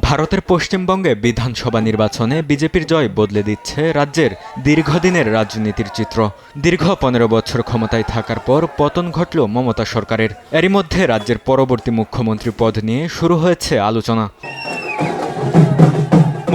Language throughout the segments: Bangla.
ভারতের পশ্চিমবঙ্গে বিধানসভা নির্বাচনে বিজেপির জয় বদলে দিচ্ছে রাজ্যের দীর্ঘদিনের রাজনীতির চিত্র। দীর্ঘ ১৫ বছর ক্ষমতায় থাকার পর পতন ঘটল মমতা সরকারের। এরই মধ্যে রাজ্যের পরবর্তী মুখ্যমন্ত্রী পদ নিয়ে শুরু হয়েছে আলোচনা।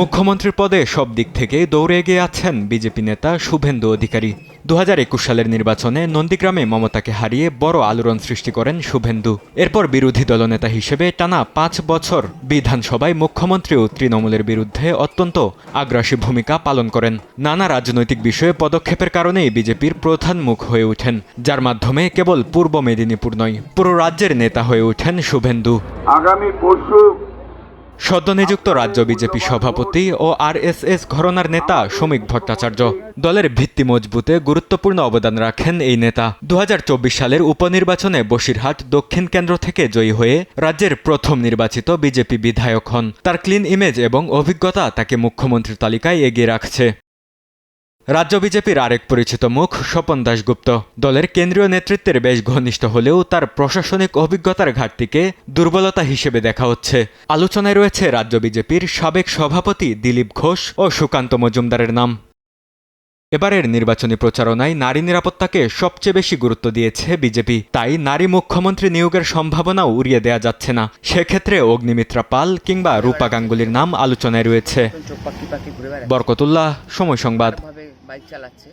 মুখ্যমন্ত্রীর পদে সব দিক থেকে দৌড়ে এগিয়ে আছেন বিজেপি নেতা শুভেন্দু অধিকারী। ২০২১ সালের নির্বাচনে নন্দীগ্রামে মমতাকে হারিয়ে বড় আলোড়ন সৃষ্টি করেন শুভেন্দু। এরপর বিরোধী দলনেতা হিসেবে টানা ৫ বছর বিধানসভায় মুখ্যমন্ত্রী ও তৃণমূলের বিরুদ্ধে অত্যন্ত আগ্রাসী ভূমিকা পালন করেন। নানা রাজনৈতিক বিষয়ে পদক্ষেপের কারণেই বিজেপির প্রধান মুখ হয়ে ওঠেন, যার মাধ্যমে কেবল পূর্ব মেদিনীপুর নয়, পুরো রাজ্যের নেতা হয়ে ওঠেন শুভেন্দু। আগামী পরশু সদ্যনিযুক্ত রাজ্য বিজেপি সভাপতি ও আরএসএস ঘরানার নেতা শ্রমিক ভট্টাচার্য। দলের ভিত্তি মজবুতে গুরুত্বপূর্ণ অবদান রাখেন এই নেতা। ২০২৪ সালের উপনির্বাচনে বসিরহাট দক্ষিণ কেন্দ্র থেকে জয়ী হয়ে রাজ্যের প্রথম নির্বাচিত বিজেপি বিধায়ক হন। তার ক্লিন ইমেজ এবং অভিজ্ঞতা তাকে মুখ্যমন্ত্রীর তালিকায় এগিয়ে রাখছে। রাজ্য বিজেপির আরেক পরিচিত মুখ স্বপন দাশগুপ্ত। দলের কেন্দ্রীয় নেতৃত্বের বেশ ঘনিষ্ঠ হলেও তার প্রশাসনিক অভিজ্ঞতার ঘাটতিকে দুর্বলতা হিসেবে দেখা হচ্ছে। আলোচনায় রয়েছে রাজ্য বিজেপির সাবেক সভাপতি দিলীপ ঘোষ ও সুকান্ত মজুমদারের নাম। এবারের নির্বাচনী প্রচারণায় নারী নিরাপত্তাকে সবচেয়ে বেশি গুরুত্ব দিয়েছে বিজেপি। তাই নারী মুখ্যমন্ত্রী নিয়োগের সম্ভাবনাও উড়িয়ে দেয়া যাচ্ছে না। সেক্ষেত্রে অগ্নিমিত্রা পাল কিংবা রূপা গাঙ্গুলির নাম আলোচনায় রয়েছে। বরকতুল্লাহ, সময় সংবাদ। বাইক চালাচ্ছে।